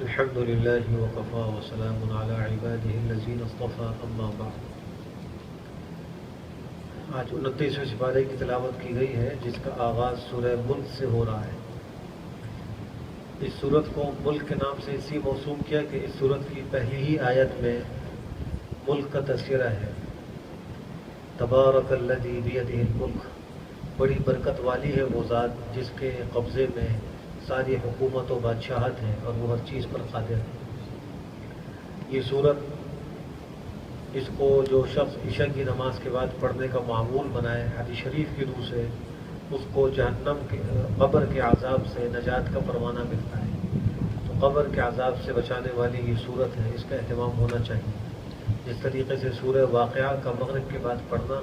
الحمد لله وقفا وسلام على عباده الذين اصطفى اما بعد۔ آج 29ویں سپارے کی تلاوت کی گئی ہے، جس کا آغاز سورہ ملک سے ہو رہا ہے۔ اس سورت کو ملک کے نام سے اسی موسوم کیا کہ اس سورت کی پہلی ہی آیت میں ملک کا تذکرہ ہے۔ تبارک الذی بیدہ الملک، بڑی برکت والی ہے وہ ذات جس کے قبضے میں ساری حکومت و بادشاہت ہے اور وہ ہر چیز پر قادر ہے۔ یہ صورت، اس کو جو شخص عشاء کی نماز کے بعد پڑھنے کا معمول بنائے حدیث شریف کی روح سے، اس کو جہنم کے قبر کے عذاب سے نجات کا پروانہ ملتا ہے۔ تو قبر کے عذاب سے بچانے والی یہ صورت ہے، اس کا اہتمام ہونا چاہیے۔ جس طریقے سے سورہ واقعہ کا مغرب کے بعد پڑھنا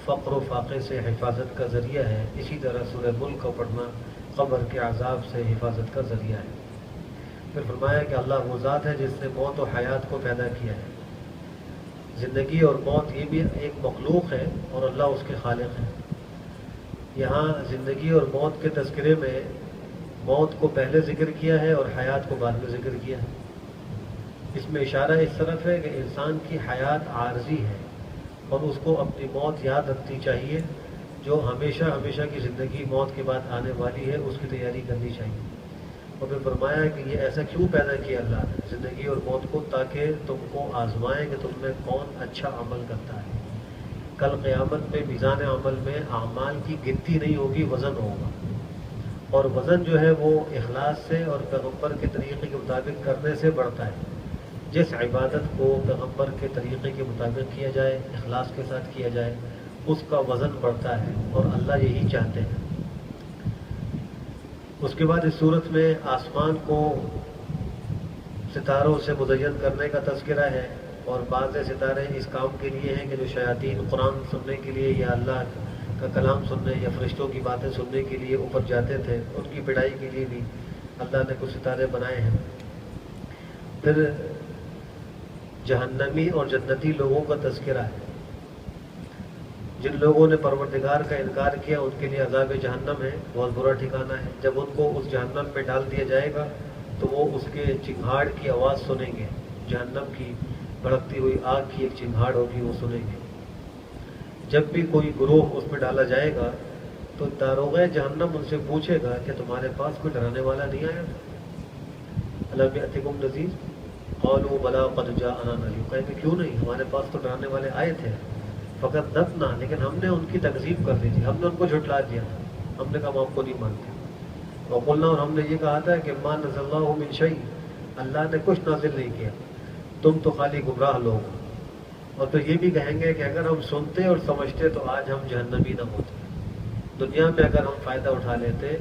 فقر و فاقے سے حفاظت کا ذریعہ ہے، اسی طرح سورہ ملک کا پڑھنا قبر کے عذاب سے حفاظت کا ذریعہ ہے۔ پھر فرمایا کہ اللہ وہ ذات ہے جس نے موت و حیات کو پیدا کیا ہے۔ زندگی اور موت یہ بھی ایک مخلوق ہے اور اللہ اس کے خالق ہے۔ یہاں زندگی اور موت کے تذکرے میں موت کو پہلے ذکر کیا ہے اور حیات کو بعد میں ذکر کیا ہے۔ اس میں اشارہ اس طرف ہے کہ انسان کی حیات عارضی ہے اور اس کو اپنی موت یاد رکھنی چاہیے۔ جو ہمیشہ ہمیشہ کی زندگی موت کے بعد آنے والی ہے، اس کی تیاری کرنی چاہیے۔ اور پھر فرمایا کہ یہ ایسا کیوں پیدا کیا اللہ نے زندگی اور موت کو، تاکہ تم کو آزمائے کہ تم میں کون اچھا عمل کرتا ہے۔ کل قیامت میں میزان عمل میں اعمال کی گنتی نہیں ہوگی، وزن ہوگا، اور وزن جو ہے وہ اخلاص سے اور پیغمبر کے طریقے کے مطابق کرنے سے بڑھتا ہے۔ جس عبادت کو پیغمبر کے طریقے کے مطابق کیا جائے، اخلاص کے ساتھ کیا جائے، اس کا وزن بڑھتا ہے اور اللہ یہی چاہتے ہیں۔ اس کے بعد اس صورت میں آسمان کو ستاروں سے مزین کرنے کا تذکرہ ہے، اور بعض ستارے اس کام کے لیے ہیں کہ جو شیاطین قرآن سننے کے لیے یا اللہ کا کلام سننے یا فرشتوں کی باتیں سننے کے لیے اوپر جاتے تھے، ان کی پڑھائی کے لیے بھی اللہ نے کچھ ستارے بنائے ہیں۔ پھر جہنمی اور جنتی لوگوں کا تذکرہ ہے۔ جن لوگوں نے پروردگار کا انکار کیا ان کے لیے عذاب جہنم ہے، بہت برا ٹھکانہ ہے۔ جب ان کو اس جہنم میں ڈال دیا جائے گا تو وہ اس کے چنگھاڑ کی آواز سنیں گے۔ جہنم کی بھڑکتی ہوئی آگ کی ایک چنگھاڑ ہوگی، وہ سنیں گے۔ جب بھی کوئی گروہ اس میں ڈالا جائے گا تو داروغہ جہنم ان سے پوچھے گا کہ تمہارے پاس کوئی ڈرانے والا نہیں آیا؟ الم یأتکم نذیر قالوا بلی قد جاءنا نذیر، کہیں گے کیوں نہیں، ہمارے پاس تو ڈرانے والے آئے تھے، فقط نبنا، لیکن ہم نے ان کی تکذیب کر دی تھی، ہم نے ان کو جھٹلا دیا تھا، ہم نے کہا ہم آپ کو نہیں مانتے۔ وقلنا، اور ہم نے یہ کہا تھا کہ ما نزل اللہ من شیء، اللہ نے کچھ نازل نہیں کیا، تم تو خالی گمراہ لوگ ہو۔ اور تو یہ بھی کہیں گے کہ اگر ہم سنتے اور سمجھتے تو آج ہم جہنمی نہ ہوتے۔ دنیا میں اگر ہم فائدہ اٹھا لیتے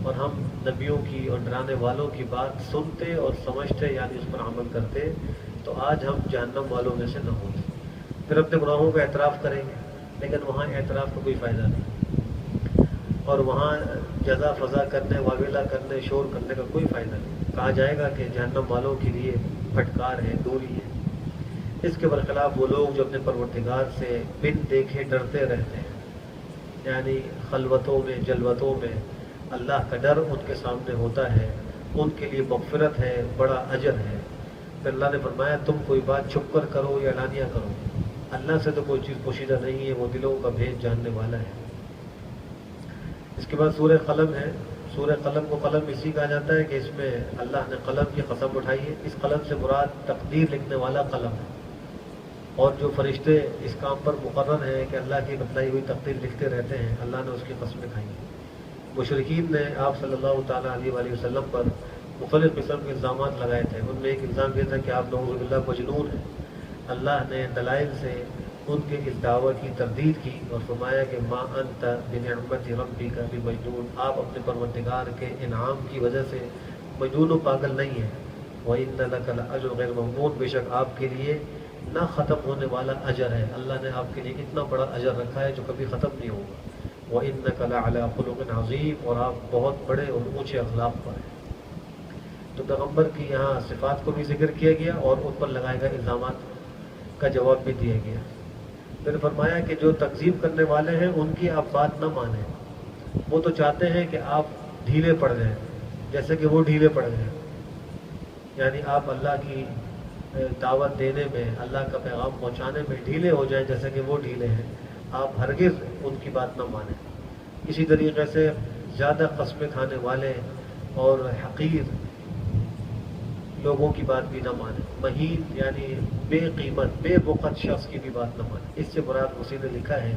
اور ہم نبیوں کی اور ڈرانے والوں کی بات سنتے اور سمجھتے، یعنی اس پر عمل کرتے، تو آج ہم جہنم والوں میں سے نہ ہوتے۔ پھر اپنے گناہوں کا اعتراف کریں گے، لیکن وہاں اعتراف کا کوئی فائدہ نہیں، اور وہاں جزا فضا کرنے، واویلا کرنے، شور کرنے کا کوئی فائدہ نہیں۔ کہا جائے گا کہ جہنم والوں کے لیے پھٹکار ہے، دوری ہے۔ اس کے برخلاف وہ لوگ جو اپنے پروردگار سے بن دیکھے ڈرتے رہتے ہیں، یعنی خلوتوں میں، جلوتوں میں اللہ کا ڈر ان کے سامنے ہوتا ہے، ان کے لیے مغفرت ہے، بڑا اجر ہے۔ پھر اللہ نے فرمایا تم کوئی بات چھپ کر کرو یا اعلانیہ کرو، اللہ سے تو کوئی چیز پوشیدہ نہیں ہے، وہ دلوں کا بھید جاننے والا ہے۔ اس کے بعد سورہ قلم ہے۔ سورہ قلم کو قلم اسی کہا جاتا ہے کہ اس میں اللہ نے قلم کی قسم اٹھائی ہے۔ اس قلم سے مراد تقدیر لکھنے والا قلم ہے، اور جو فرشتے اس کام پر مقرر ہیں کہ اللہ کی بتلائی ہوئی تقدیر لکھتے رہتے ہیں، اللہ نے اس کی قسمیں کھائی ہیں۔ مشرکین نے آپ صلی اللہ تعالیٰ علیہ وآلہ وسلم پر مختلف قسم کے الزامات لگائے تھے۔ ان میں ایک الزام یہ تھا کہ آپ نعوذ باللہ مجنون ہیں۔ اللہ نے دلائل سے ان کے اس دعویٰ کی تردید کی اور فرمایا کہ ما انت بنعمت ربک بمجنون، آپ اپنے پروردگار کے انعام کی وجہ سے مجنون و پاگل نہیں ہیں۔ وَإِنَّ لَكَ لَأَجْرٌ غَيْرَ مَمْنُونٍ، بے شک آپ کے لیے نہ ختم ہونے والا اجر ہے، اللہ نے آپ کے لیے اتنا بڑا اجر رکھا ہے جو کبھی ختم نہیں ہوگا۔ وَإِنَّكَ لَعَلَىٰ خُلُقٍ عَظِيمٍ، اور آپ بہت بڑے اور اونچے اخلاق پر ہیں۔ تو پیغمبر کی یہاں صفات کو بھی ذکر کیا گیا اور ان پر لگائے گئے الزامات کا جواب بھی دیا گیا۔ پھر فرمایا کہ جو تکذیب کرنے والے ہیں ان کی آپ بات نہ مانیں، وہ تو چاہتے ہیں کہ آپ ڈھیلے پڑ جائیں جیسے کہ وہ ڈھیلے پڑ گئے۔ یعنی آپ اللہ کی دعوت دینے میں، اللہ کا پیغام پہنچانے میں ڈھیلے ہو جائیں جیسے کہ وہ ڈھیلے ہیں، آپ ہرگز ان کی بات نہ مانیں۔ اسی طریقے سے زیادہ قسمیں کھانے والے اور حقیر لوگوں کی بات بھی نہ مانیں، مہین یعنی بے قیمت بے وقت شخص کی بھی بات نہ مانیں۔ اس سے مراد اسی نے لکھا ہے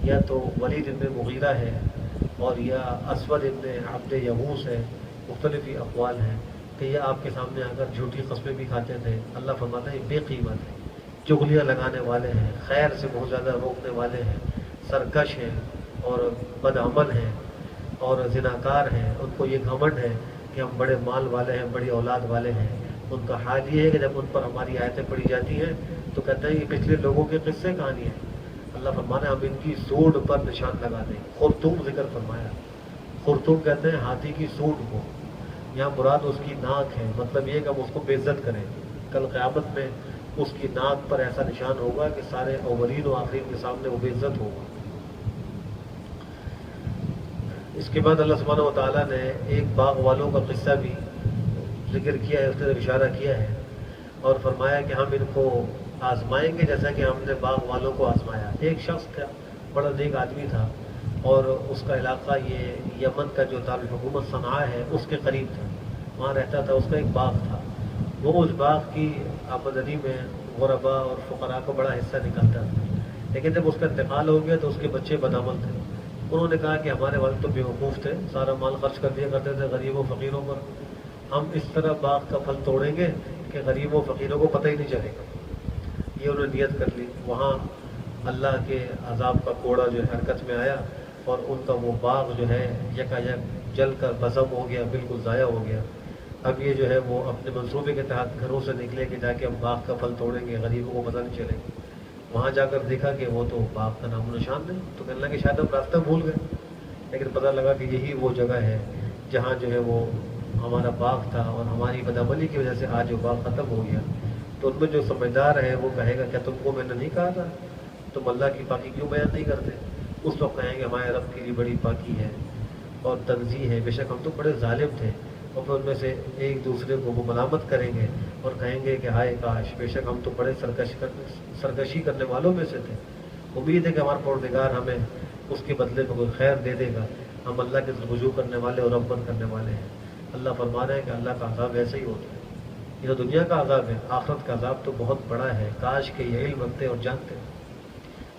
یا تو ولید ابن مغیرہ ہے اور یا اسود ابن عبد یغوث ہے، مختلف ہی اقوال ہیں کہ یہ آپ کے سامنے آ کر جھوٹی قسمیں بھی کھاتے تھے۔ اللہ فرماتا ہے یہ بے قیمت ہے، چغلیاں لگانے والے ہیں، خیر سے بہت زیادہ روکنے والے ہیں، سرکش ہیں اور بدعمل ہیں اور زناکار ہیں۔ ان کو یہ گھمنڈ ہے کہ ہم بڑے مال والے ہیں، بڑی اولاد والے ہیں۔ ان کا حال یہ ہے کہ جب ان پر ہماری آیتیں پڑھی جاتی ہیں تو کہتے ہیں یہ پچھلے لوگوں کے قصے کہانی ہیں۔ اللہ فرمانا ہم ان کی سوڑ پر نشان لگا دیں۔ خرطوم ذکر فرمایا، خرطوم کہتے ہیں ہاتھی کی سوڑ کو، یہاں مراد اس کی ناک ہے، مطلب یہ کہ ہم اس کو بے عزت کریں۔ کل قیامت میں اس کی ناک پر ایسا نشان ہوگا کہ سارے اولین و آخرین کے سامنے وہ بے عزت ہوگا۔ اس کے بعد اللہ سبحانہ و تعالیٰ نے ایک باغ والوں کا قصہ بھی ذکر کیا ہے، اس نے اشارہ کیا ہے اور فرمایا کہ ہم ان کو آزمائیں گے جیسا کہ ہم نے باغ والوں کو آزمایا۔ ایک شخص تھا، بڑا نیک آدمی تھا اور اس کا علاقہ یہ یمن کا جو دارالحکومت صنعاء ہے اس کے قریب تھا، وہاں رہتا تھا۔ اس کا ایک باغ تھا، وہ اس باغ کی آمدنی میں غربا اور فقراء کو بڑا حصہ نکلتا تھا، لیکن جب اس کا انتقال ہو گیا تو اس کے بچے بدعمل تھے۔ انہوں نے کہا کہ ہمارے والد تو بیوقوف تھے، سارا مال خرچ کر دیا کرتے تھے غریبوں فقیروں پر، ہم اس طرح باغ کا پھل توڑیں گے کہ غریبوں فقیروں کو پتہ ہی نہیں چلے گا۔ یہ انہوں نے نیت کر لی۔ وہاں اللہ کے عذاب کا کوڑا جو ہے حرکت میں آیا اور ان کا وہ باغ جو ہے یکایک جل کر بزم ہو گیا، بالکل ضائع ہو گیا۔ اب یہ جو ہے وہ اپنے منصوبے کے تحت گھروں سے نکلے کہ جا کے ہم باغ کا پھل توڑیں گے، غریبوں کو پتہ نہیں چلے گا۔ وہاں جا کر دیکھا کہ وہ تو باغ کا نام و نشان نہیں، تو کہنے لگا کہ شاید ہم راستہ بھول گئے، لیکن پتہ لگا کہ یہی وہ جگہ ہے جہاں جو ہے وہ ہمارا باغ تھا اور ہماری بدعملی کی وجہ سے آج وہ باغ ختم ہو گیا۔ تو ان میں جو سمجھدار ہے وہ کہے گا کیا تم کو میں نے نہیں کہا تھا، تم اللہ کی پاکی کیوں بیان نہیں کرتے؟ اس وقت کہیں گے ہمارے رب کے لیے بڑی پاکی ہے اور تنزیہ ہے، بے شک ہم تو بڑے ظالم تھے۔ اور پھر ان میں سے ایک دوسرے کو وہ ملامت کریں گے اور کہیں گے کہ ہائے کاش، بے شک ہم تو بڑے سرکشی کرنے والوں میں سے تھے۔ امید ہے کہ ہمارا پروردگار ہمیں اس کے بدلے میں کوئی خیر دے دے گا، ہم اللہ کے رجوع کرنے والے اور رغبت کرنے والے ہیں۔ اللہ فرما رہے ہیں کہ اللہ کا عذاب ایسے ہی ہوتا ہے۔ یہ تو دنیا کا عذاب ہے، آخرت کا عذاب تو بہت بڑا ہے، کاش کہ یہ علم رکھتے اور جانتے۔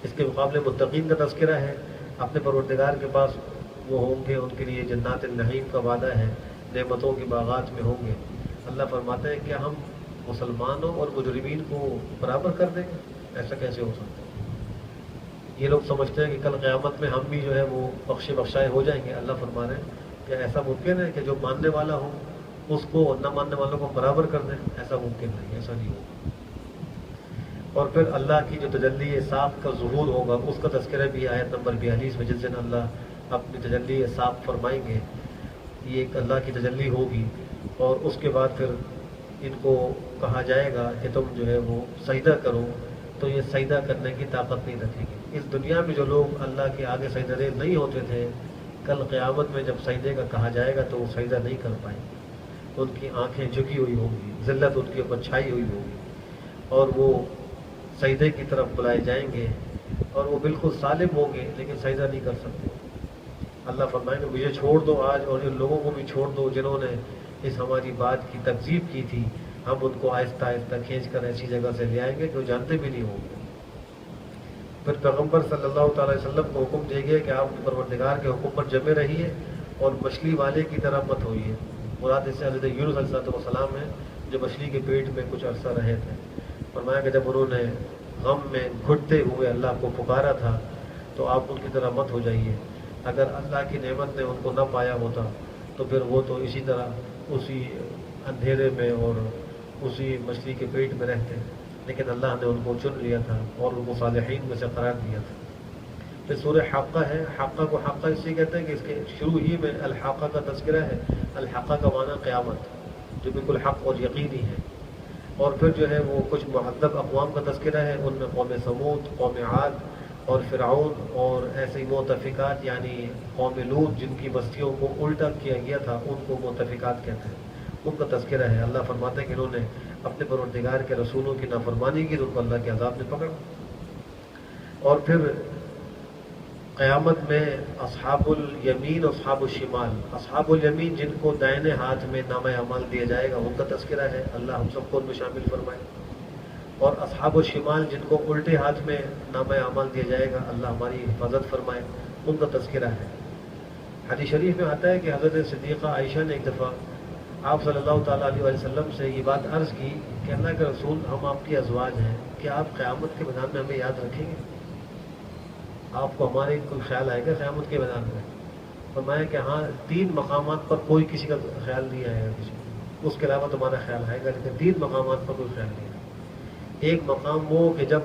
اس کے مقابلے متقین کا تذکرہ ہے، اپنے پروردگار کے پاس وہ ہوں گے، ان کے لیے جنات النعیم کا وعدہ ہے، نعمتوں کے باغات میں ہوں گے۔ اللہ فرماتے ہیں کیا ہم مسلمانوں اور مجرمین کو برابر کر دیں گے؟ ایسا کیسے ہو سکتا ہے؟ یہ لوگ سمجھتے ہیں کہ کل قیامت میں ہم بھی جو ہے وہ بخشائے ہو جائیں گے۔ اللہ فرما رہے ہیں کہ ایسا ممکن ہے کہ جو ماننے والا ہو اس کو نہ ماننے والوں کو برابر کر دیں؟ ایسا ممکن نہیں، ایسا نہیں ہوگا۔ اور پھر اللہ کی جو تجلی صاف کا ظہور ہوگا اس کا تذکرہ بھی آیت نمبر 42 میں، جس دن اللہ اپنی تجلی صاف فرمائیں گے، یہ ایک اللہ کی تجلی ہوگی اور اس کے بعد پھر ان کو کہا جائے گا کہ تم جو ہے وہ سجدہ کرو، تو یہ سجدہ کرنے کی طاقت نہیں رکھیں گے۔ اس دنیا میں جو لوگ اللہ کے آگے سجدہ ریز نہیں ہوتے تھے، کل قیامت میں جب سجدے کا کہا جائے گا تو وہ سجدہ نہیں کر پائیں گے، ان کی آنکھیں جھکی ہوئی ہوں گی، ذلت ان کے اوپر چھائی ہوئی ہوگی اور وہ سجدے کی طرف بلائے جائیں گے اور وہ بالکل سالم ہوں گے لیکن سجدہ نہیں کر سکتے۔ اللہ فرمائیں گے مجھے چھوڑ دو آج اور ان لوگوں کو بھی چھوڑ دو جنہوں نے اس ہماری بات کی تکذیب کی تھی، ہم ان کو آہستہ آہستہ کھینچ کر ایسی جگہ سے لے آئیں گے کہ وہ جانتے بھی نہیں ہوں گے۔ پھر پیغمبر صلی اللہ تعالی وسلم کو حکم دیا گیا کہ آپ پروردگار کے حکم پر جمے رہیے اور مچھلی والے کی طرح مت ہوئیے۔ مراد اس سے حضرت یونس علیہ السلام ہے جو مچھلی کے پیٹ میں کچھ عرصہ رہے تھے۔ فرمایا کہ جب انہوں نے غم میں گھٹتے ہوئے اللہ کو پکارا تھا تو آپ ان کی طرح مت ہو جائیے۔ اگر اللہ کی نعمت نے ان کو نہ پایا ہوتا تو پھر وہ تو اسی طرح اسی اندھیرے میں اور اسی مچھلی کے پیٹ میں رہتے، لیکن اللہ نے ان کو چن لیا تھا اور ان کو صالحین میں سے قرار دیا تھا۔ پھر سورہ حاقہ ہے، حاقہ کو حاقہ اس لیے کہتے ہیں کہ اس کے شروع ہی میں الحاقہ کا تذکرہ ہے۔ الحاقہ کا معنی قیامت، جو بالکل حق اور یقینی ہے۔ اور پھر جو ہے وہ کچھ معذب اقوام کا تذکرہ ہے، ان میں قوم سمود، قوم عاد اور فرعون اور ایسے ہی مؤتفقات یعنی قوم لوط جن کی بستیوں کو الٹا کیا گیا تھا، ان کو مؤتفقات کہتے ہیں۔ ان کا تذکرہ ہے۔ اللہ فرماتے ہیں کہ انہوں نے اپنے پروردگار کے رسولوں کی نافرمانی کی تو ان کو اللہ کے عذاب نے پکڑا۔ اور پھر قیامت میں اصحاب الیمین اصحاب الشمال، اصحاب الیمین جن کو دائنے ہاتھ میں نامہ اعمال دیا جائے گا ان کا تذکرہ ہے، اللہ ہم سب کو ان میں شامل فرمائے۔ اور اصحاب الشمال جن کو الٹے ہاتھ میں نامہ اعمال دیا جائے گا، اللہ ہماری حفاظت فرمائے، ان کا تذکرہ ہے۔ حدیث شریف میں آتا ہے کہ حضرت صدیقہ عائشہ نے ایک دفعہ آپ صلی اللہ تعالیٰ علیہ وسلم سے یہ بات عرض کی کہ اللہ کے رسول، ہم آپ کی ازواج ہیں، کیا آپ قیامت کے میدان میں ہمیں یاد رکھیں گے؟ آپ کو ہمارے کوئی خیال آئے گا قیامت کے میدان میں؟ فرمایا کہ ہاں، 3 مقامات پر کوئی کسی کا خیال نہیں آئے گا، کسی کو اس کے علاوہ تمہارا خیال آئے گا، لیکن 3 مقامات پر کوئی خیال نہیں آئے گا۔ ایک مقام وہ کہ جب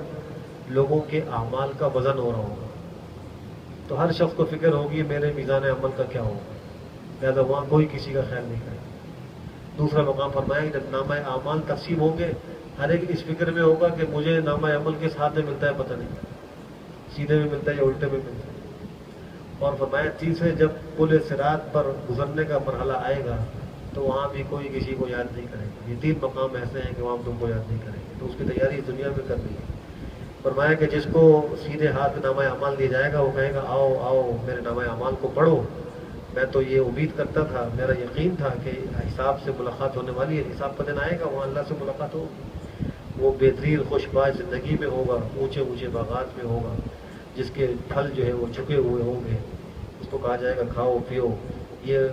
لوگوں کے اعمال کا وزن ہو رہا ہوگا تو ہر شخص کو فکر ہوگی میرے میزان عمل کا کیا ہوگا، لہٰذا وہاں کوئی کسی کا خیال نہیں کرے گا۔ دوسرا مقام فرمایا کہ جب نامہ اعمال تقسیم ہوں گے، ہر ایک اس فکر میں ہوگا کہ مجھے نامہ عمل کس ہاتھ میں ملتا ہے پتہ نہیں، سیدھے میں ملتا ہے یا الٹے میں ملتا ہے۔ اور فرمایا تیسرے جب پل صراط پر گزرنے کا مرحلہ آئے گا تو وہاں بھی کوئی کسی کو یاد نہیں کرے گا۔ یہ 3 مقام ایسے ہیں کہ وہاں تم کو یاد نہیں کریں گے، تو اس کی تیاری اس دنیا میں کرنی ہے۔ فرمایا کہ جس کو سیدھے ہاتھ میں نامہ اعمال دیا جائے گا وہ کہے گا آؤ آؤ میرے نامہ اعمال کو پڑھو، میں تو یہ امید کرتا تھا، میرا یقین تھا کہ حساب سے ملاقات ہونے والی ہے، حساب کا دن آئے گا، وہاں اللہ سے ملاقات ہو، وہ بہترین خوشباش زندگی میں ہوگا، اونچے اونچے باغات میں ہوگا، جس کے پھل جو ہے وہ چھپے ہوئے ہوں گے، اس کو کہا جائے گا کھاؤ پیو، یہ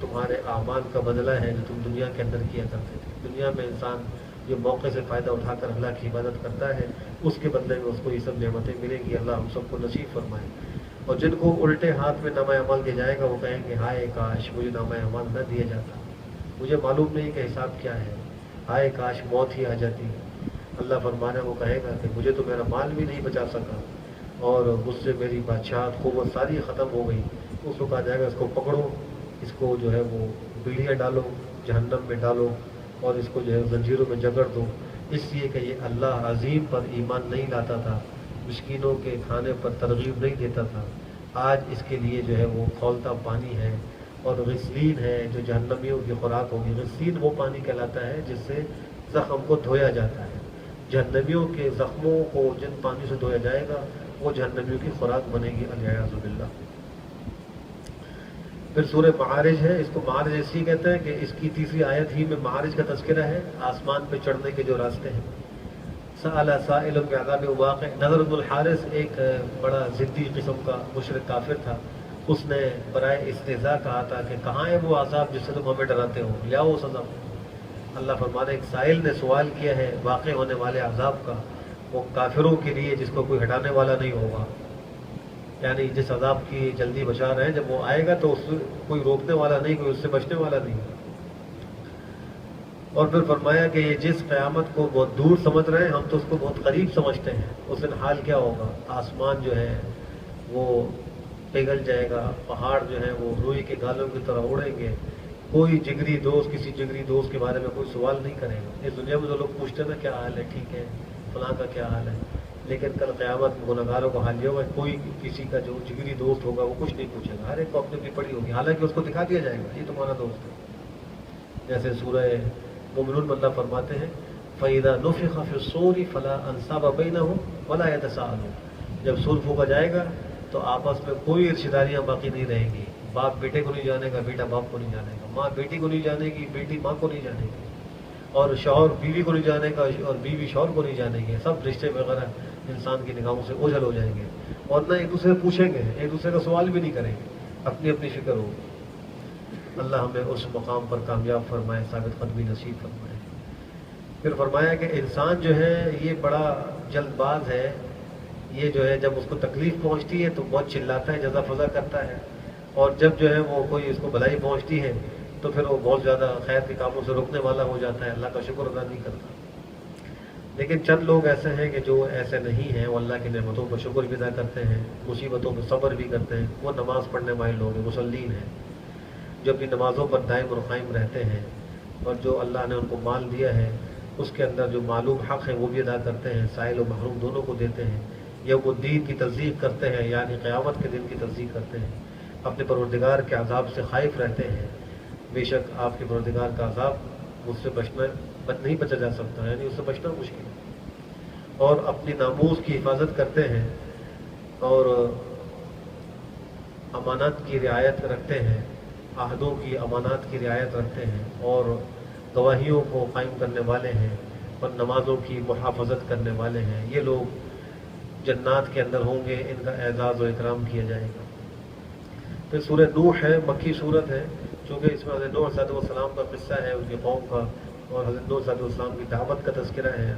تمہارے اعمال کا بدلہ ہے جو تم دنیا کے اندر کیا کرتے تھے۔ دنیا میں انسان جو موقع سے فائدہ اٹھا کر اللہ کی عبادت کرتا ہے اس کے بدلے میں اس کو یہ سب نعمتیں ملیں گی، اللہ ہم سب کو نصیب فرمائے۔ اور جن کو الٹے ہاتھ میں نامہ اعمال دیا جائے گا وہ کہیں گے ہائے کاش مجھے نامہ اعمال نہ دیا جاتا، مجھے معلوم نہیں کہ حساب کیا ہے، ہائے کاش موت ہی آ جاتی۔ اللہ فرمانا وہ کہے گا کہ مجھے تو میرا مال بھی نہیں بچا سکا اور مجھ سے میری بادشاہت قوت ساری ختم ہو گئی۔ اس کو کہا جائے گا اس کو پکڑو، اس کو جو ہے وہ بیڑیاں ڈالو، جہنم میں ڈالو اور اس کو جو ہے زنجیروں میں جکڑ دو، اس لیے کہ یہ اللہ عظیم پر ایمان نہیں لاتا تھا، مسکینوں کے کھانے پر ترغیب نہیں دیتا تھا۔ آج اس کے لیے جو ہے وہ کھولتا پانی ہے اور غسلین ہے جو جہنمیوں کی خوراک ہوگی۔ غسلین وہ پانی کہلاتا ہے جس سے زخم کو دھویا جاتا ہے، جہنمیوں کے زخموں کو جن پانی سے دھویا جائے گا وہ جہنمیوں کی خوراک بنے گی، الیاذ باللہ۔ پھر سورہ معارج ہے، اس کو معارج اس لیے کہتے ہیں کہ اس کی تیسری آیت ہی میں معارج کا تذکرہ ہے، آسمان پہ چڑھنے کے جو راستے ہیں۔ سأل سائل بعذاب واقع، نضر بن الحارث ایک بڑا ضدی قسم کا مشرک کافر تھا، اس نے برائے استہزاء کہا تھا کہ کہاں ہے وہ عذاب جس سے تم ہمیں ڈراتے ہو، لیاؤ وہ سزا۔ اللہ فرمانے ایک سائل نے سوال کیا ہے واقع ہونے والے عذاب کا، وہ کافروں کے لیے جس کو کوئی ہٹانے والا نہیں ہوگا، یعنی جس عذاب کی جلدی بچا رہے ہیں جب وہ آئے گا تو اس کوئی روکنے والا نہیں، کوئی اس سے بچنے والا نہیں۔ اور پھر فرمایا کہ یہ جس قیامت کو بہت دور سمجھ رہے ہیں ہم تو اس کو بہت قریب سمجھتے ہیں، اس دن حال کیا ہوگا، آسمان جو ہے وہ پگھل جائے گا، پہاڑ جو ہے وہ روئی کے گالوں کی طرح اڑیں گے، کوئی جگری دوست کسی جگری دوست کے بارے میں کوئی سوال نہیں کرے گا۔ اس دنیا میں تو لوگ پوچھتے ہیں نا کیا حال ہے، ٹھیک ہے، فلاں کا کیا حال ہے، لیکن کل قیامت میں گنہگاروں کا حال یہ ہوگا کوئی کسی کا جو جگری دوست ہوگا وہ کچھ نہیں پوچھے گا، ہر ایک کو اپنی اپنی پڑی ہوگی، حالانکہ اس کو دکھا دیا جائے گا یہ تمہارا دوست ہے۔ جیسے سورہ مومنون اللہ فرماتے ہیں فَإِذَا نُفِخَ فِي الصُّورِ فَلَا أَنْسَابَ بَيْنَهُمْ وَلَا يَتَسَاءَلُونَ، جب سور پھونکا جائے گا تو آپس میں کوئی رشتہ داریاں باقی نہیں رہیں گی، باپ بیٹے کو نہیں جانے گا، بیٹا باپ کو نہیں جانے گا، ماں بیٹی کو نہیں جانے گی، بیٹی ماں کو نہیں جانے گی، اور شوہر بیوی کو نہیں جانے گا اور بیوی شوہر کو نہیں جانے گی، سب رشتے وغیرہ انسان کی نگاہوں سے اوجھل ہو جائیں گے، اور نہ ایک دوسرے پوچھیں گے، ایک دوسرے کا سوال بھی نہیں کریں گے، اپنی اپنی فکر ہوگی۔ اللہ ہمیں اس مقام پر کامیاب فرمائے، ثابت قدمی نصیب فرمائے۔ پھر فرمایا کہ انسان جو ہے یہ بڑا جلد باز ہے، یہ جو ہے جب اس کو تکلیف پہنچتی ہے تو بہت چلاتا ہے، جزا فضا کرتا ہے، اور جب جو ہے وہ کوئی اس کو بھلائی پہنچتی ہے تو پھر وہ بہت زیادہ خیر کے کاموں سے روکنے والا ہو جاتا ہے، اللہ کا شکر ادا نہیں کرتا۔ لیکن چند لوگ ایسے ہیں کہ جو ایسے نہیں ہیں، وہ اللہ کی نعمتوں پر شکر بھی ادا کرتے ہیں، مصیبتوں پر صبر بھی کرتے ہیں، وہ نماز پڑھنے والے لوگ ہیں، مصلین ہیں، جو اپنی نمازوں پر دائم اور قائم رہتے ہیں، اور جو اللہ نے ان کو مال دیا ہے اس کے اندر جو معلوم حق ہے وہ بھی ادا کرتے ہیں، سائل و محروم دونوں کو دیتے ہیں، یا وہ دین کی تصدیق کرتے ہیں یعنی قیامت کے دن کی تصدیق کرتے ہیں، اپنے پروردگار کے عذاب سے خائف رہتے ہیں، بے شک آپ کے پروردگار کا عذاب مجھ سے نہیں بچا جا سکتا، یعنی اس سے بچنا مشکل ہے، اور اپنی ناموس کی حفاظت کرتے ہیں اور امانت کی رعایت رکھتے ہیں، عہدوں کی امانات کی رعایت رکھتے ہیں، اور گواہیوں کو قائم کرنے والے ہیں، اور نمازوں کی محافظت کرنے والے ہیں، یہ لوگ جنات کے اندر ہوں گے، ان کا اعزاز و اکرام کیا جائے گا۔ پھر سورہ نوح ہے، مکی صورت ہے، چونکہ اس میں حضرت نوح علیہ السلام کا قصہ ہے، ان کی قوم کا، اور حضرت نوح علیہ السلام کی دعوت کا تذکرہ ہے،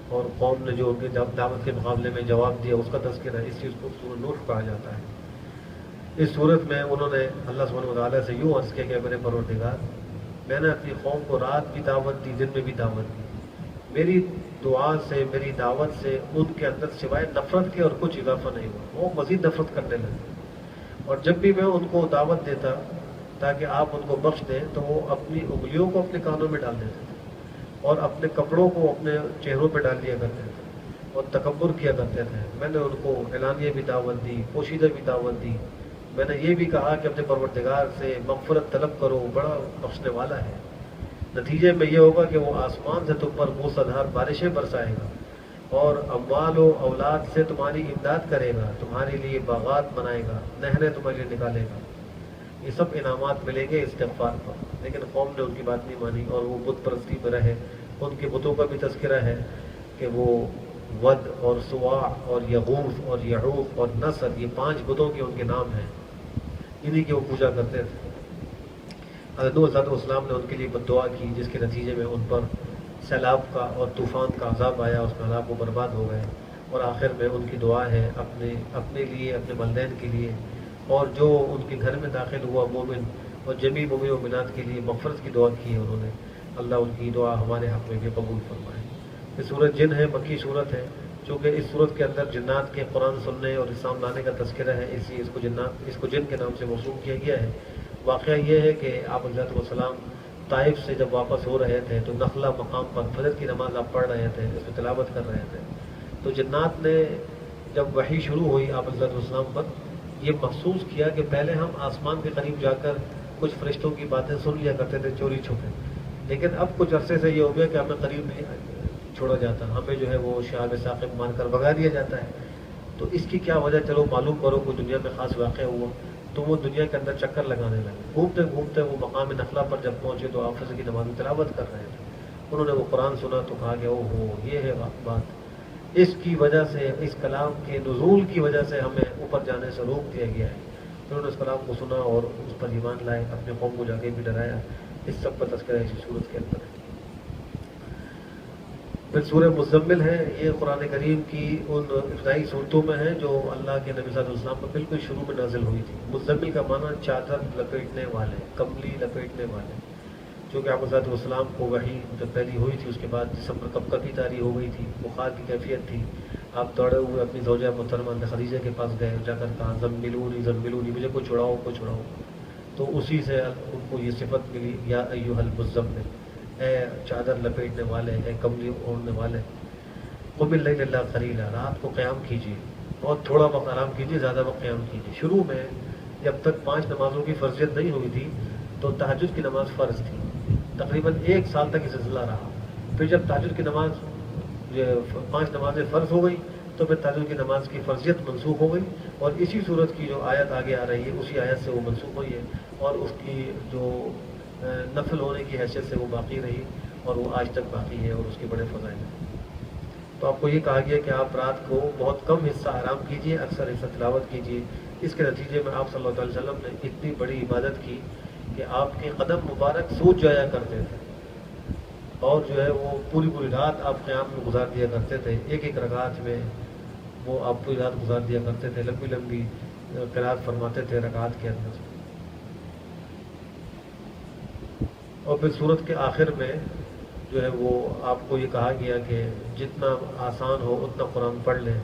اور قوم نے جو ان کی دعوت کے مقابلے میں جواب دیا اس کا تذکرہ ہے، اس چیز کو سورہ نوح کہا جاتا ہے۔ اس صورت میں انہوں نے اللہ سبحانہ وتعالیٰ سے یوں عرض کیا کہ میرے پروردگار، میں نے اپنی قوم کو رات بھی دعوت دی، دن میں بھی دعوت دی، میری دعا سے، میری دعوت سے ان کے اندر سوائے نفرت کے اور کچھ اضافہ نہیں ہوا، وہ مزید نفرت کرنے لگے، اور جب بھی میں ان کو دعوت دیتا تاکہ آپ ان کو بخش دیں تو وہ اپنی انگلیوں کو اپنے کانوں میں ڈال دیتے تھے اور اپنے کپڑوں کو اپنے چہروں پہ ڈال دیا کرتے تھے اور تکبر کیا کرتے تھے۔ میں نے ان کو اعلانیہ بھی دعوت دی، پوشیدہ بھی دعوت دی، میں نے یہ بھی کہا کہ اپنے پروردگار سے مغفرت طلب کرو، بڑا بخشنے والا ہے۔ نتیجے میں یہ ہوگا کہ وہ آسمان سے تم پر موسلادھار بارشیں برسائے گا، اور اموال و اولاد سے تمہاری امداد کرے گا، تمہارے لیے باغات بنائے گا، نہریں تمہارے لیے نکالے گا، یہ سب انعامات ملیں گے استغفار پر۔ لیکن قوم نے ان کی بات نہیں مانی اور وہ بت پرستی میں رہے۔ ان کے بتوں کا بھی تذکرہ ہے کہ وہ ود اور سواع اور یغوث اور یعوق اور نصر، یہ 5 بتوں کے ان کے نام ہیں، انہی کی وہ پوجا کرتے تھے۔ حضرت نوح علیہ السلام نے ان کے لیے بد دعا کی، جس کے نتیجے میں ان پر سیلاب کا اور طوفان کا عذاب آیا، اس میں عذاب وہ برباد ہو گئے، اور آخر میں ان کی دعا ہے اپنے لیے، اپنے والدین کے لیے، اور جو ان کے گھر میں داخل ہوا مومن اور جمیع مومن و مومنات کے لیے مغفرت کی دعا کی ہے انہوں نے۔ اللہ ان کی دعا ہمارے حق میں بھی قبول فرمائے۔ یہ سورت جن ہے، مکی صورت ہے، چونکہ اس صورت کے اندر جنات کے قرآن سننے اور اسلام لانے کا تذکرہ ہے، اس لیے اس کو جن کے نام سے موسوم کیا گیا ہے۔ واقعہ یہ ہے کہ آپ علیہ السلام طائف سے جب واپس ہو رہے تھے تو نخلا مقام پر فجر کی نماز آپ پڑھ رہے تھے، اس میں تلاوت کر رہے تھے، تو جنات نے جب وحی شروع ہوئی آپ علیہ السلام پر، یہ محسوس کیا کہ پہلے ہم آسمان کے قریب جا کر کچھ فرشتوں کی باتیں سن لیا کرتے تھے چوری چھپے، لیکن اب کچھ عرصے سے یہ ہو گیا کہ ہمیں قریب نہیں چھوڑا جاتا، ہمیں جو ہے وہ شہاب ثاقب مان کر بھگا دیا جاتا ہے۔ تو اس کی کیا وجہ، چلو معلوم کرو، کوئی دنیا میں خاص واقعہ ہوا۔ تو وہ دنیا کے اندر چکر لگانے لگے، گھومتے گھومتے وہ مقام نخلا پر جب پہنچے تو آپ فجر کی نماز میں تلاوت کر رہے تھے، انہوں نے وہ قرآن سنا تو کہا کہ او ہو، یہ ہے بات، اس کی وجہ سے، اس کلام کے نزول کی وجہ سے ہمیں اوپر جانے سے روک دیا گیا ہے۔ انہوں نے اس کلام کو سنا اور اس پر ایمان لائے، اپنے قوم کو جا کے بھی ڈرایا۔ اس سب کا تذکرہ اسی صورت کے اندر ہے۔ پھر سورہ مزمل ہے، یہ قرآن کریم کی ان ابتدائی صورتوں میں ہے جو اللہ کے نبی صلی اللہ علیہ وسلم پر بالکل شروع میں نازل ہوئی تھی۔ مزمل کا معنی چادر لپیٹنے والے، کملی لپیٹنے والے، چونکہ آپ علیہ السلام کو وحی جب پہلی ہوئی تھی اس کے بعد جسم پر کپکپی طاری ہو گئی تھی، بخار کی کیفیت تھی، آپ دوڑے ہوئے اپنی زوجہ محترمہ خدیجہ کے پاس گئے، جا کر کہا زملونی زملونی، مجھے کوئی چھڑاؤ کوئی چھڑاؤ، تو اسی سے ان کو یہ صفت ملی، یا ایھا المزمل، اے چادر لپیٹنے والے، اے کملی اوڑھنے والے، قم اللیل الا قلیلا، رات کو قیام کیجیے، بہت تھوڑا وقت آرام کیجیے، زیادہ وقت قیام کیجیے۔ شروع میں جب تک 5 نمازوں کی فرضیت نہیں ہوئی تھی تو تہجد کی نماز فرض تھی، تقریباً 1 سال تک یہ سلسلہ رہا۔ پھر جب تہجد کی نماز 5 نمازیں فرض ہو گئی تو پھر تہجد کی نماز کی فرضیت منسوخ ہو گئی، اور اسی صورت کی جو آیت آگے آ رہی ہے اسی آیت سے وہ منسوخ ہوئی ہے، اور اس کی جو نفل ہونے کی حیثیت سے وہ باقی رہی، اور وہ آج تک باقی ہے، اور اس کے بڑے فضائل ہیں۔ تو آپ کو یہ کہا گیا کہ آپ رات کو بہت کم حصہ آرام کیجیے، اکثر حصہ تلاوت کیجیے۔ اس کے نتیجے میں آپ صلی اللہ علیہ وسلم نے اتنی بڑی عبادت کی کہ آپ کے قدم مبارک سوج جایا کرتے تھے، اور جو ہے وہ پوری پوری رات آپ قیام میں گزار دیا کرتے تھے، ایک ایک رکعت میں وہ آپ پوری رات گزار دیا کرتے تھے، لمبی لمبی قرات فرماتے تھے رکعت کے اندر۔ اور پھر صورت کے آخر میں جو ہے وہ آپ کو یہ کہا گیا کہ جتنا آسان ہو اتنا قرآن پڑھ لیں،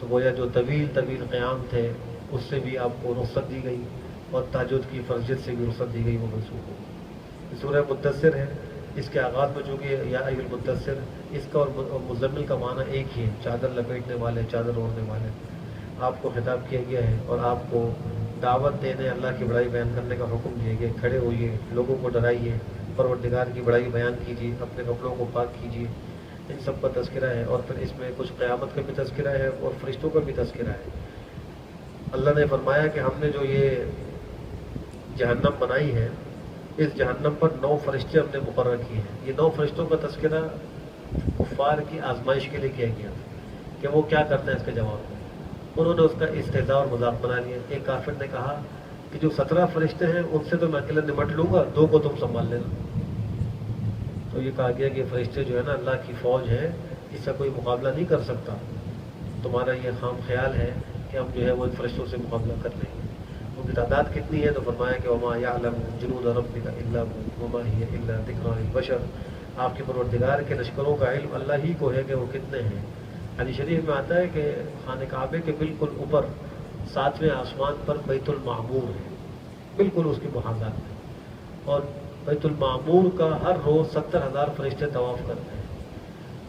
تو گویا جو طویل طویل قیام تھے اس سے بھی آپ کو رخصت دی گئی، اور تہجد کی فرضیت سے بھی رخصت دی گئی، وہ منسوخ ہو گئی۔ سورہ مدثر ہے، اس کے آغاز میں چونکہ یا ایھا المدثر، اس کا اور مزمل کا معنی ایک ہی ہے، چادر لپیٹنے والے، چادر اوڑھنے والے، آپ کو خطاب کیا گیا ہے، اور آپ کو دعوت دینے اللہ کی بڑائی بیان کرنے کا حکم دیا گیا، کھڑے ہوئیے، لوگوں کو ڈرائیے، پروردگار کی بڑائی بیان کیجیے، اپنے کپڑوں کو پاک کیجیے، ان سب کا تذکرہ ہے۔ اور پھر اس میں کچھ قیامت کا بھی تذکرہ ہے اور فرشتوں کا بھی تذکرہ ہے۔ اللہ نے فرمایا کہ ہم نے جو یہ جہنم بنائی ہے، اس جہنم پر 9 فرشتے ہم نے مقرر کیے ہیں۔ یہ 9 فرشتوں کا تذکرہ کفار کی آزمائش کے لیے کیا گیا تھا کہ وہ کیا کرتے ہیں اس کے جواب میں۔ انہوں نے اس کا استہزاء اور مذاق بنا لیا۔ ایک کافر نے کہا کہ جو 17 فرشتے ہیں ان سے تو میں اکیلا نمٹ لوں گا، 2 کو تم سنبھال لینا۔ تو یہ کہا گیا کہ فرشتے جو ہے نا اللہ کی فوج ہے، اس کا کوئی مقابلہ نہیں کر سکتا، تمہارا یہ خام خیال ہے کہ ہم جو ہے وہ ان فرشتوں سے مقابلہ کر لیں گے۔ ان کی تعداد کتنی ہے تو فرمایا کہ وما یعلم جنود ربک الا هو وما هی الا ذکری للبشر، آپ کے پروردگار کے لشکروں کا علم اللہ ہی کو ہے کہ وہ کتنے ہیں۔ حدیث شریف میں آتا ہے کہ خانہ کعبے کے بالکل اوپر 7ویں آسمان پر بیت المعمور ہے، بالکل اس کے محاذات میں، اور بیت المعمور کا ہر روز 70,000 فرشتے طواف کرتے ہیں،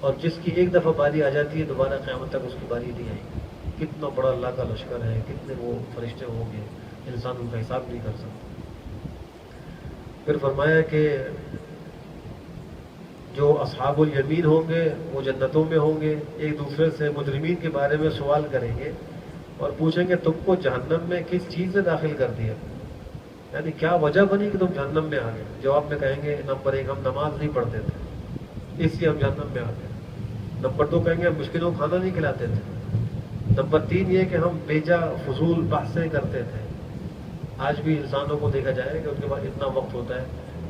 اور جس کی ایک دفعہ باری آ جاتی ہے دوبارہ قیامت تک اس کی باری نہیں آئے گی۔ کتنا بڑا اللہ کا لشکر ہے، کتنے وہ فرشتے ہوں گے، انسان ان کا حساب نہیں کر سکتا۔ پھر فرمایا کہ جو اصحاب الیمین ہوں گے وہ جنتوں میں ہوں گے، ایک دوسرے سے مجرمین کے بارے میں سوال کریں گے اور پوچھیں گے تم کو جہنم میں کس چیز نے داخل کر دیا، یعنی کیا وجہ بنی کہ تم جہنم میں آ گئے۔ جواب میں کہیں گے نمبر 1 ہم نماز نہیں پڑھتے تھے اس لیے ہم جہنم میں آ گئے، نمبر 2 کہیں گے ہم مسکینوں کو کھانا نہیں کھلاتے تھے، نمبر 3 یہ کہ ہم بیجا فضول بحثیں کرتے تھے۔ آج بھی انسانوں کو دیکھا جائے کہ ان کے پاس اتنا وقت ہوتا ہے،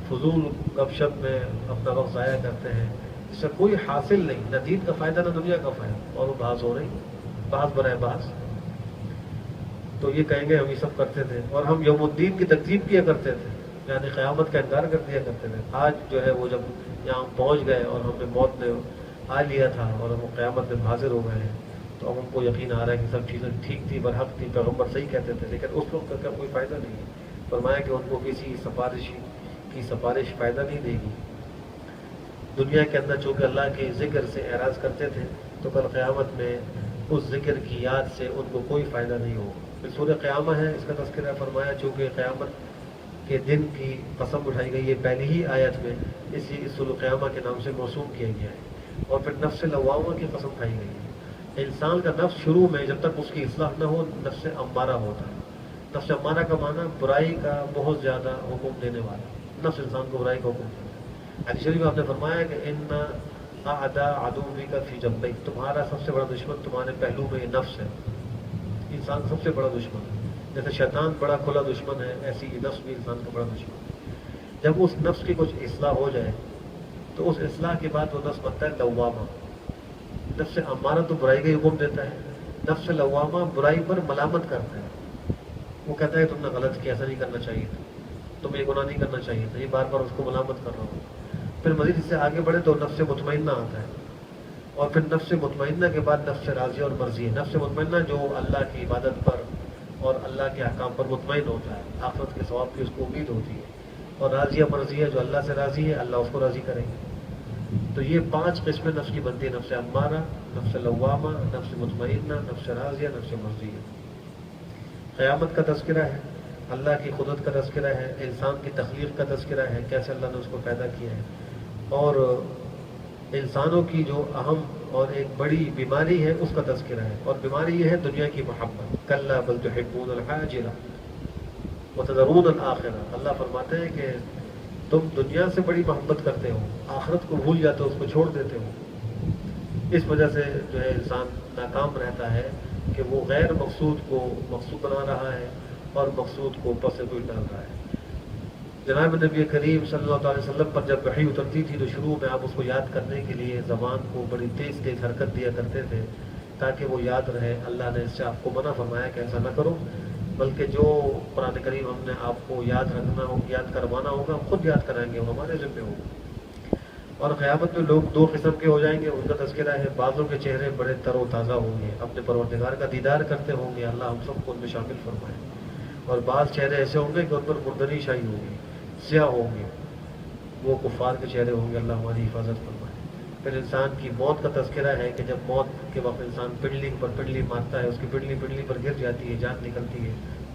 فضول گپ شپ میں اپنا وقت ضائع کرتے ہیں، اس سے کوئی حاصل نہیں، نہ دین کا فائدہ نہ دنیا کا فائدہ، اور وہ بحث ہو رہی، بحث برائے بحث۔ تو یہ کہیں گے ہم یہ سب کرتے تھے، اور ہم یوم الدین کی تکذیب کیا کرتے تھے، یعنی قیامت کا انکار کر دیا کرتے تھے۔ آج جو ہے وہ جب یہاں پہنچ گئے اور ہمیں موت نے آ لیا تھا اور ہم قیامت میں حاضر ہو گئے ہیں، تو اب ہم کو یقین آ رہا ہے کہ سب چیزیں ٹھیک تھی، برحق تھی، پیغمبر صحیح کہتے تھے، لیکن اس وقت کا کوئی فائدہ نہیں ہے۔ فرمایا کہ ان کو کسی سفارش فائدہ نہیں دے گی۔ دنیا کے اندر چونکہ اللہ کے ذکر سے اعراض کرتے تھے تو کل قیامت میں اس ذکر کی یاد سے ان کو کوئی فائدہ نہیں ہوگا۔ پھر سورہ قیامہ ہے، اس کا تذکرہ فرمایا چونکہ قیامت کے دن کی قسم اٹھائی گئی ہے پہلی ہی آیت میں، اس لیے اس سورہ قیامہ کے نام سے موسوم کیا گیا ہے۔ اور پھر نفس لوامہ کی قسم کھائی گئی ہے۔ انسان کا نفس شروع میں جب تک اس کی اصلاح نہ ہو نفس امارہ ہوتا ہے۔ نفس امارہ کا معنی برائی کا بہت زیادہ حکم دینے والا، نفس انسان کو برائی کا حکم دیتا ہے۔ حدیث شریف میں آپ نے فرمایا کہ ان اعداء عدوک فی جنبیک، تمہارا سب سے بڑا دشمن تمہارے پہلو میں یہ نفس ہے۔ انسان کا سب سے بڑا دشمن ہے، جیسے شیطان بڑا کھلا دشمن ہے، ایسی ہی نفس بھی انسان کا بڑا دشمن ہے۔ جب اس نفس کی کچھ اصلاح ہو جائے تو اس اصلاح کے بعد وہ نفس بنتا ہے لوامہ۔ نفس امارہ تو برائی کا حکم دیتا ہے، نفس لوامہ برائی پر ملامت کرتا ہے، وہ کہتا ہے تم نے غلط کیا، ایسا نہیں کرنا چاہیے تھا، تم یہ گناہ نہیں کرنا چاہیے تھا، یہ بار بار اس کو ملامت کر رہا ہوں۔ پھر مزید اس سے آگے بڑھے تو نفس مطمئنہ آتا ہے، اور پھر نفس مطمئنہ کے بعد نفس راضیہ اور مرضیہ۔ نفس مطمئنہ جو اللہ کی عبادت پر اور اللہ کے احکام پر مطمئن ہوتا ہے، آخرت کے ثواب کی اس کو امید ہوتی ہے، اور راضیہ مرضیہ جو اللہ سے راضی ہے، اللہ اس کو راضی کرے گا۔ تو یہ 5 قسمیں نفس کی بنتی ہے، نفس امارہ، نفس لوامہ، نفس مطمئنہ، نفس راضیہ، نفس مرضیہ۔ قیامت کا تذکرہ ہے، اللہ کی قدرت کا تذکرہ ہے، انسان کی تخلیق کا تذکرہ ہے، کیسے اللہ نے اس کو پیدا کیا ہے، اور انسانوں کی جو اہم اور ایک بڑی بیماری ہے اس کا تذکرہ ہے، اور بیماری یہ ہے دنیا کی محبت۔ کلا بل تحبون العاجلہ وتذرون الآخرہ، اللہ فرماتے ہیں کہ تم دنیا سے بڑی محبت کرتے ہو، آخرت کو بھول جاتے ہو، اس کو چھوڑ دیتے ہو۔ اس وجہ سے جو ہے انسان ناکام رہتا ہے کہ وہ غیر مقصود کو مقصود بنا رہا ہے اور مقصود کو پس پش ڈال رہا ہے۔ جناب نبی کریم صلی اللہ علیہ وسلم پر جب وحی اترتی تھی تو شروع میں آپ اس کو یاد کرنے کے لیے زبان کو بڑی تیز تیز حرکت دیا کرتے تھے تاکہ وہ یاد رہے۔ اللہ نے اس سے آپ کو منع فرمایا کہ ایسا نہ کرو، بلکہ جو قرآن کریم ہم نے آپ کو یاد رکھنا ہو، یاد کروانا ہوگا، ہم خود یاد کرائیں گے، وہ ہمارے ذمہ ہوگا۔ اور قیامت میں لوگ 2 قسم کے ہو جائیں گے، ان کا تذکرہ ہے۔ بعضوں کے چہرے بڑے تر و تازہ ہوں گے، اپنے پروردگار کا دیدار کرتے ہوں گے، اللہ ہم سب کو ان میں شامل فرمائے۔ اور بعض چہرے ایسے ہوں گے کہ ان پر مردری شاہی ہوگی، سیاہ ہوں گے، وہ کفار کے چہرے ہوں گے، اللہ ہماری حفاظت فرمائے۔ پھر انسان کی موت کا تذکرہ ہے کہ جب موت کے وقت انسان پنڈلی پر پنڈلی مارتا ہے، اس کی پنڈلی پر گر جاتی ہے، جان نکلتی ہے،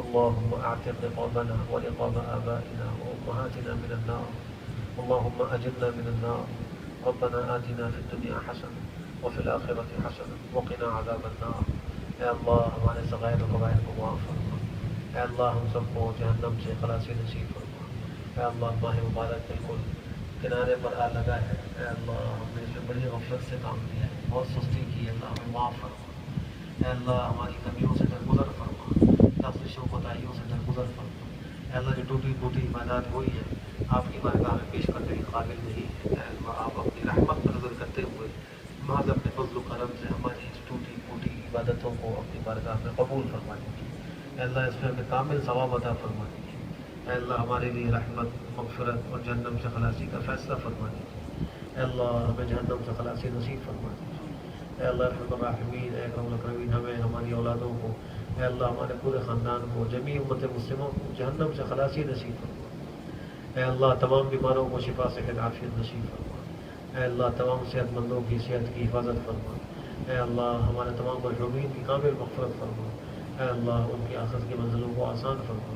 اللهم اعتق رقابنا ورقاب آبائنا وأمهاتنا من النار اللهم أجرنا من النار ربنا آتنا في الدنيا حسنة وفي الآخرة حسنة وقنا عذاب النار۔ اے اللہ ہمارے صغائر و کبائر کو معاف فرما، اے اللہ ہم سب کو جہنم سے خلاصی نصیب فرما، اے اللہ ماہ مبارک بالکل کنارے پر آ لگا ہے، اے اللہ ہم نے اس میں بڑی غفلت سے کام لیا ہے، بہت سستی کی ہے، اللہ ہمیں معاف فرما، اے اللہ ہماری کمیوں سے درگزر فرما، لفظوں کوتاہیوں سے درگزر فرما، اے اللہ جو ٹوٹی پھوٹی عبادات ہوئی ہے آپ کی بارگاہ میں پیش کرنے کے قابل نہیں ہے، اے اللہ آپ اپنی رحمت پر نظر کرتے ہوئے محض اپنے فضل و کرم سے ہماری اس ٹوٹی پھوٹی عبادتوں کو اپنی بارگاہ میں قبول فرما دیجیے، اے اللہ اس میں ہمیں کامل ثواب عطا فرما دیجیے، اے اللہ ہمارے لیے رحمت، مغفرت اور جہنم سے خلاصی کا فیصلہ فرما دیجیے۔ اے اللہ ہمیں جہنم سے خلاصی نصیب فرما دیجیے. اے اللہ ارحم الراحمین، اے اکرم الاکرمین، ہمیں ہماری اولادوں کو، اے اللہ ہمارے پورے خاندان کو، جمیع امت مسلموں کو جہنم سے خلاصی نصیب فرما. اے اللہ تمام بیماروں کو شفا صحت عافیت نصیب فرما. اے اللہ تمام صحت مندوں کی صحت کی حفاظت فرما. اے اللہ ہمارے تمام مرحومین کی کامل مغفرت فرما. اے اللہ ان کی آخرت کی منزلوں کو آسان فرما.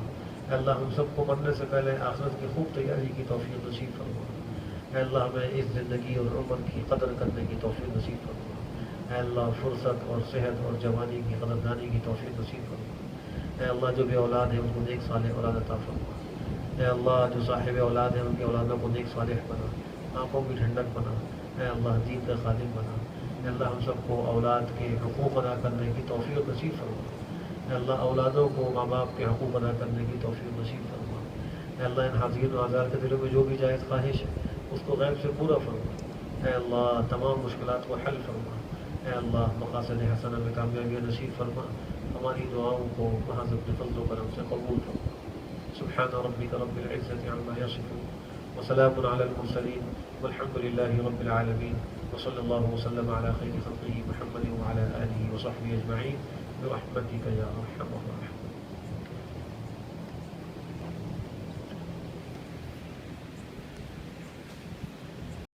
اے اللہ ہم سب کو مرنے سے پہلے آخرت کی خوب تیاری کی توفیق نصیب فرما. اے اللہ ہمیں اس زندگی اور عمر کی قدر کرنے کی توفیق نصیب فرما. اے اللہ فرصت اور صحت اور جوانی کی قدردانی کی توفیق نصیب فرما. اے اللہ جو بے اولاد ہے ان کو نیک صالح اولاد عطا فرما. اے اللہ جو صاحب اولاد ہیں ان کی اولادوں کو نیک صالح بنا، آنکھوں کی ٹھنڈک بنا. اے اللہ دین کا خادم بنا. اے اللہ ہم سب کو اولاد کے حقوق ادا کرنے کی توفیق نصیب فرما. اے اللہ اولادوں کو ماں باپ کے حقوق ادا کرنے کی توفیق نصیب فرما. اے اللہ ان حاضرین و آزار کے دلوں میں جو بھی جائز خواہش ہے اس کو غیب سے پورا فرما. اے اللہ تمام مشکلات کو حل فرما. اے اللہ مقاصد حسنہ میں کامیابی نصیب فرما. ہماری دعاؤں کو محض اپنے فضل و کرم سے قبول فرما. سبحان ربك رب العزة عما يصفون وسلام على المرسلين والحمد لله رب العالمين وصلى الله وسلم على خير خلقه محمد وعلى آله وصحبه أجمعين برحمتك يا أرحم الراحمين.